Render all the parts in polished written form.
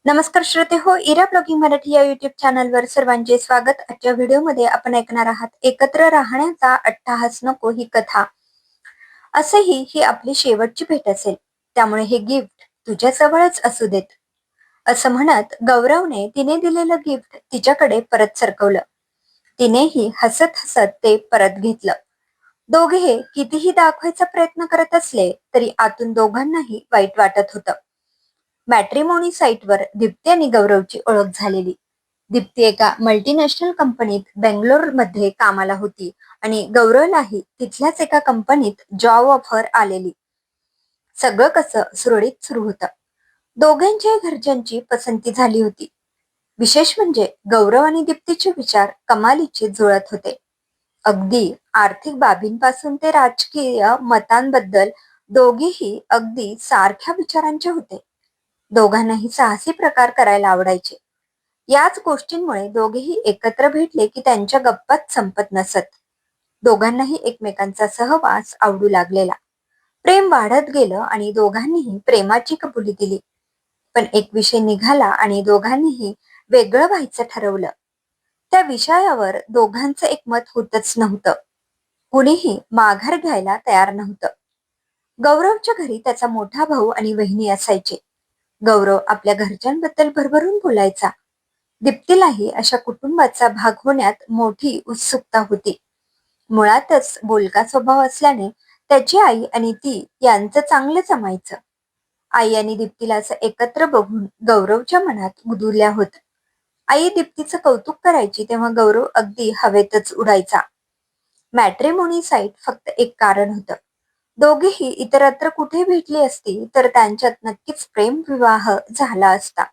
नमस्कार श्रोते हो, इरा ब्लॉगिंग मराठी या युट्यूब चॅनलवर सर्वांचे स्वागत. आजच्या व्हिडिओमध्ये आपण ऐकणार आहात एकत्र राहण्याचा अट्टाहास नको ही कथा. असंही ही आपली शेवटची भेट असेल, त्यामुळे हे गिफ्ट तुझ्या जवळच असू देत, असं म्हणत गौरवने तिने दिलेलं गिफ्ट तिच्याकडे परत सरकवलं. तिनेही हसत हसत ते परत घेतलं. दोघे कितीही दाखवायचा प्रयत्न करत असले तरी आतून दोघांनाही वाईट वाटत होतं. मॅट्रिमोनी साईटवर दीप्ती आणि गौरवची ओळख झालेली. दीप्ती एका मल्टीनॅशनल कंपनीत बेंगलोरमध्ये कामाला होती आणि गौरवलाही तिथल्याच एका कंपनीत जॉब ऑफर आलेली. सगळं कसं सुरळीत सुरू होतं. दोघांच्याही घरच्यांची पसंती झाली होती. विशेष म्हणजे गौरव आणि दीप्तीचे विचार कमालीचे जुळत होते. अगदी आर्थिक बाबींपासून ते राजकीय मतांबद्दल दोघेही अगदी सारख्या विचारांचे होते. दोघांनाही साहसी प्रकार करायला आवडायचे. याच गोष्टींमुळे दोघेही एकत्र भेटले की त्यांच्या गप्पाच संपत नसत. दोघांनाही एकमेकांचा सहवास आवडू लागलेला. प्रेम वाढत गेलं आणि दोघांनीही प्रेमाची कबुली दिली. पण एक विषय निघाला आणि दोघांनीही वेगळं व्हायचं ठरवलं. त्या विषयावर दोघांचं एकमत होतच नव्हतं. कुणीही माघार घ्यायला तयार नव्हतं. गौरवच्या घरी त्याचा मोठा भाऊ आणि वहिनी असायचे. गौरव आपल्या घरच्यांबद्दल भरभरून बोलायचा. दीप्तीलाही अशा कुटुंबाचा भाग होण्यात मोठी उत्सुकता होती. मुळातच बोलका स्वभाव असल्याने त्याची आई आणि ती यांचं चांगलं जमायचं. आई आणि दीप्तीला असं एकत्र बघून गौरवच्या मनात गुदुरल्या होत. आई दीप्तीचं कौतुक करायची तेव्हा गौरव अगदी हवेतच उडायचा. मॅट्रिमोनी साईट फक्त एक कारण होतं. दोघेही इतरत्र कुठे भेटली असती तर त्यांच्यात नक्कीच प्रेम विवाह झाला असता.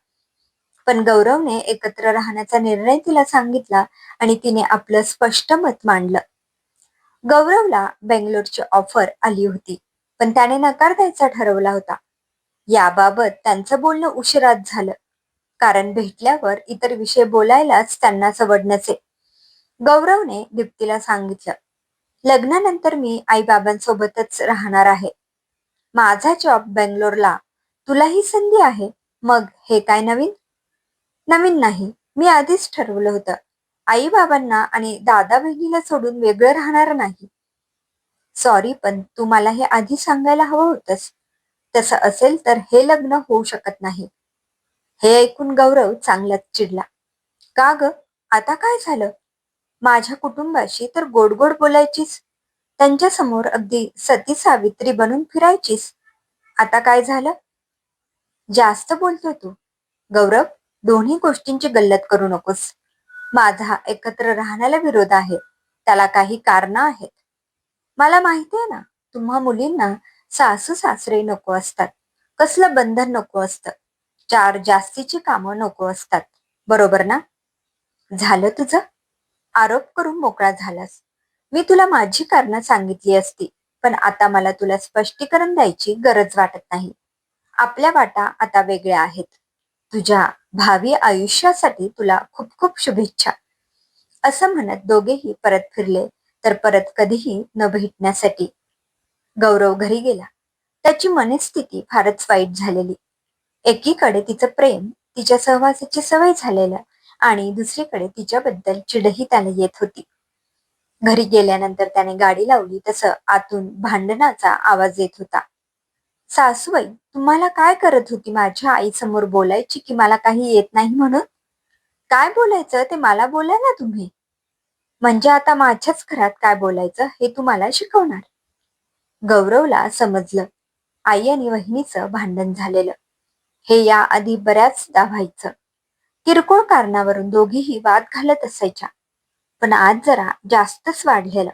पण गौरवने एकत्र राहण्याचा निर्णय तिला सांगितला आणि तिने आपलं स्पष्ट मत मांडलं. गौरवला बेंगलोरची ऑफर आली होती, पण त्याने नकार द्यायचा ठरवला होता. याबाबत त्यांचं बोलणं उशिरात झालं, कारण भेटल्यावर इतर विषय बोलायलाच त्यांना सवड नसे. गौरवने दीप्तीला सांगितलं, लग्नानंतर मी आई-बाबांसोबतच राहणार आहे. माझा जॉब बेंगलोरला, तुलाही संधी आहे. मग हे काय नवीन? नवीन नाही, मी आधीच ठरवलं होतं. आई बाबांना आणि दादा बहिणीला सोडून वेगळं राहणार नाही. सॉरी, पण तू मला हे आधी सांगायला हवं होतंस. तसं असेल तर हे लग्न होऊ शकत नाही. हे ऐकून गौरव चांगलाच चिडला. का ग? आता काय झालं? माझ्या कुटुंबाशी तर गोड गोड बोलायचीस. त्यांच्या समोर अगदी सती सावित्री बनून फिरायचीस. आता काय झालं? जास्त बोलतो तू. गौरव, दोन्ही गोष्टींची गल्लत करू नकोस. माझा एकत्र राहण्याला विरोध आहे. त्याला काही कारणं आहेत. मला माहिती आहे ना, तुम्हा मुलींना सासू सासरे नको असतात. कसलं बंधन नको असतं. चार जास्तीची कामं नको असतात. बरोबर ना? झालं तुझं? आरोप करून मोकळा झालास. मी तुला माझी कारणं सांगितली असती, पण आता मला तुला स्पष्टीकरण द्यायची गरज वाटत नाही. आपल्या वाटा आता वेगळ्या आहेत. तुझ्या भावी आयुष्यासाठी तुला खूप खूप शुभेच्छा. असं म्हणत दोघेही परत फिरले, तर परत कधीही न भेटण्यासाठी. गौरव घरी गेला. त्याची मनस्थिती फारच वाईट झालेली. एकीकडे तिचं प्रेम, तिच्या सहवासाची सवय झालेलं आणि दुसरीकडे तिच्याबद्दल चिडही त्याला येत होती. घरी गेल्यानंतर त्याने गाडी लावली तसं आतून भांडणाचा आवाज येत होता. सासूबाई, तुम्हाला काय करत होती माझ्या आईसमोर बोलायची की मला काही येत नाही म्हणून? काय बोलायचं ते मला बोला ना तुम्ही. म्हणजे आता माझ्याच घरात काय बोलायचं हे तुम्हाला शिकवणार. गौरवला समजलं, आई आणि वहिनीचं भांडण झालेलं. हे याआधी बऱ्याचदा व्हायचं. किरकोळ कारणावरून दोघीही वाद घालत असायच्या. पण आज जरा जास्तच वाढलेलं.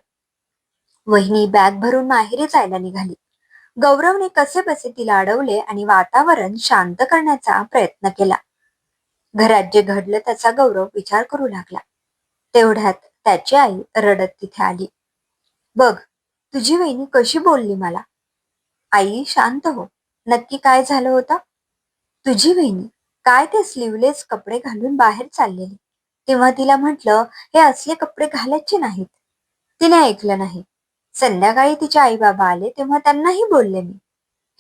वहिनी बॅग भरून माहेरी जायला निघाली. गौरवने कसेबसे तिला अडवले आणि वातावरण शांत करण्याचा प्रयत्न केला. घरात जे घडलं त्याचा गौरव विचार करू लागला. तेवढ्यात त्याची आई रडत तिथे आली. बघ, तुझी वहिनी कशी बोलली मला. आई, शांत हो. नक्की काय झालं होतं? तुझी वहिनी काय ते स्लीवलेस कपडे घालून बाहेर चाललेली. तेव्हा तिला म्हटलं, हे असले कपडे घालायचे नाहीत. तिने ऐकलं नाही. संध्याकाळी तिचे आई बाबा आले तेव्हा त्यांनाही बोलले मी.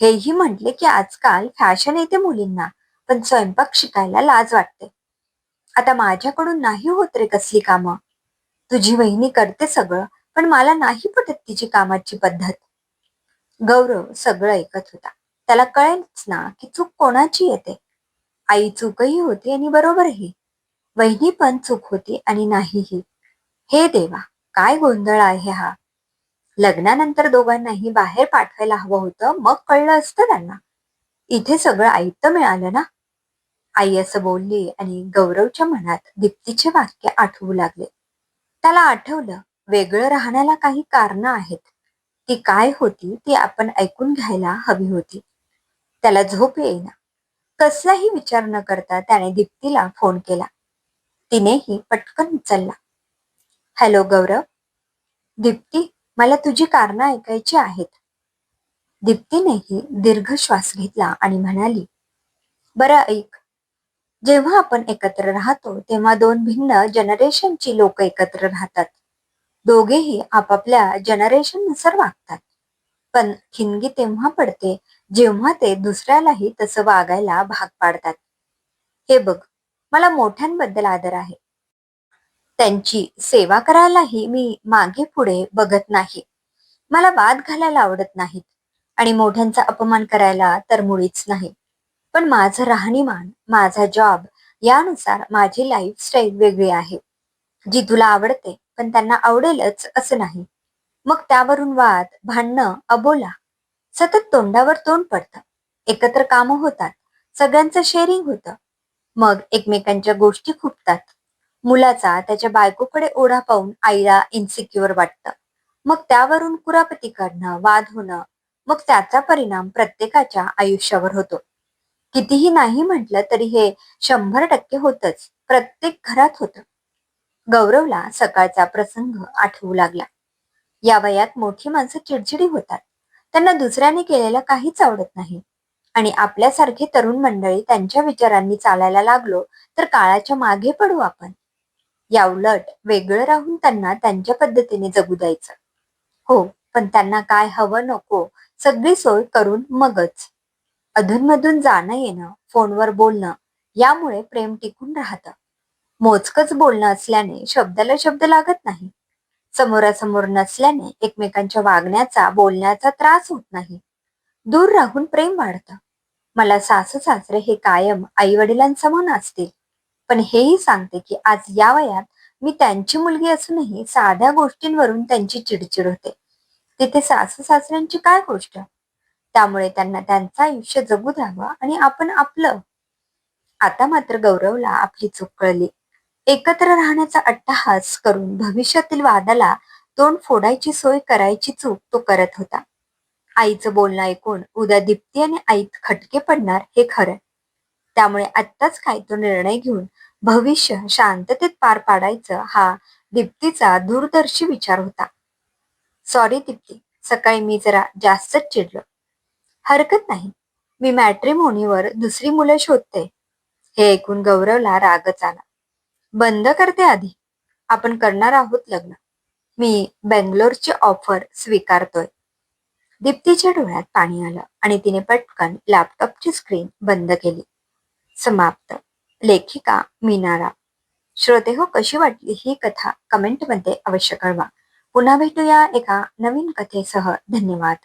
हेही म्हटले की आजकाल फॅशन येते मुलींना पण स्वयंपाक शिकायला लाज वाटते. आता माझ्याकडून नाही होत रे कसली कामं. तुझी वहिनी करते सगळं, पण मला नाही पटत तिची कामाची पद्धत. गौरव सगळं ऐकत होता. त्याला कळेच ना की चूक कोणाची येते. आई चूकही होती आणि बरोबरही. वहिनी पण चूक होती आणि नाहीही. हे देवा, काय गोंधळ आहे हा. लग्नानंतर दोघांनाही बाहेर पाठवायला हवं होतं, मग कळलं असतं त्यांना. इथे सगळं ऐकतं मिळालं ना. आई असं बोलली आणि गौरवच्या मनात दीप्तीचे वाक्य आठवू लागले. त्याला आठवलं, वेगळं राहण्याला काही कारणं आहेत. ती काय होती ती आपण ऐकून घ्यायला हवी होती. त्याला झोप येईना. कसलाही विचार न करता त्याने दीप्तीला फोन केला. तिनेही पटकन उचलला. हॅलो गौरव. दीप्ती, मला तुझी कारणं ऐकायची आहेत. दीप्तीनेही दीर्घ श्वास घेतला आणि म्हणाली, बरं ऐक. जेव्हा आपण एकत्र राहतो तेव्हा दोन भिन्न जनरेशनची लोक एकत्र राहतात. दोघेही आपापल्या जनरेशननुसार वागतात. पण खिणगी तेव्हा पडते जेव्हा ते दुसऱ्यालाही तसं वागायला भाग पाडतात. हे बघ, मला मोठ्यांबद्दल आदर आहे. त्यांची सेवा करायलाही मी मागे पुढे बघत नाही. मला वाद घालायला आवडत नाहीत आणि मोठ्यांचा अपमान करायला तर मुळीच नाही. पण माझं राहणीमान, माझा जॉब यानुसार माझी लाईफस्टाईल वेगळी आहे. जी तुला आवडते पण त्यांना आवडेलच असं नाही. मग त्यावरून वाद, भांडणं, अबोला सतत तोंडावर तोंड पडतं. एकत्र कामं होतात, सगळ्यांचं शेअरिंग होतं. मग एकमेकांच्या गोष्टी खुपतात. मुलाचा त्याच्या बायकोकडे ओढा पाहून आईला इन्सिक्युअर वाटतं. मग त्यावरून कुरापती काढणं, वाद होणं. मग त्याचा परिणाम प्रत्येकाच्या आयुष्यावर होतो. कितीही नाही म्हटलं तरी हे 100% होतच. प्रत्येक घरात होतं. गौरवला सकाळचा प्रसंग आठवू लागला. या वयात मोठी माणसं चिडचिडी होतात. त्यांना दुसऱ्याने केलेलं काहीच आवडत नाही. आणि आपल्यासारखे तरुण मंडळी त्यांच्या विचारांनी चालायला लागलो तर काळाच्या मागे पडू आपण. याउलट वेगळं राहून त्यांना त्यांच्या पद्धतीने जगू द्यायचं. हो, पण त्यांना काय हवं नको सगळी सोय करून मगच. अधूनमधून जाणं येणं, फोनवर बोलणं यामुळे प्रेम टिकून राहतं. मोजकच बोलणं असल्याने शब्दाला शब्द लागत नाही. समोरासमोर नसल्याने एकमेकांच्या वागण्याचा, बोलण्याचा त्रास होत नाही. दूर राहून प्रेम वाढतं. मला सासू सासरे हे कायम आई वडिलांसमान असतील. पण हेही सांगते की आज या वयात मी त्यांची मुलगी असूनही साध्या गोष्टींवरून त्यांची चिडचिड होते. तिथे सासू सासऱ्यांची काय गोष्ट. त्यामुळे त्यांना त्यांचं आयुष्य जगू द्यावं आणि आपण आपलं. आता मात्र गौरवला आपली चूक कळली. एकत्र राहण्याचा अट्टहास करून भविष्यातील वादाला तोंड फोडायची सोय करायची चूक तो करत होता. आईचं बोलणं ऐकून उद्या दीप्ती आणि आईत खटके पडणार हे खरं. त्यामुळे आत्ताच काय तो निर्णय घेऊन भविष्य शांततेत पार पाडायचं हा दीप्तीचा दूरदर्शी विचार होता. सॉरी दीप्ती, सकाळी मी जरा जास्तच चिडलो. हरकत नाही. मी मॅट्रिमोनीवर दुसरी मुलं शोधते. हे ऐकून गौरवला रागच आला. बंद करते आधी. आपण करणार आहोत लग्न. मी बेंगलोरची ऑफर स्वीकारतोय. दीप्तीच्या डोळ्यात पाणी आलं आणि तिने पटकन लॅपटॉपची स्क्रीन बंद केली. समाप्त. लेखिका मीनारा. श्रोते हो, कशी वाटली ही कथा कमेंटमध्ये अवश्य कळवा. पुन्हा भेटूया एका नवीन कथेसह. धन्यवाद.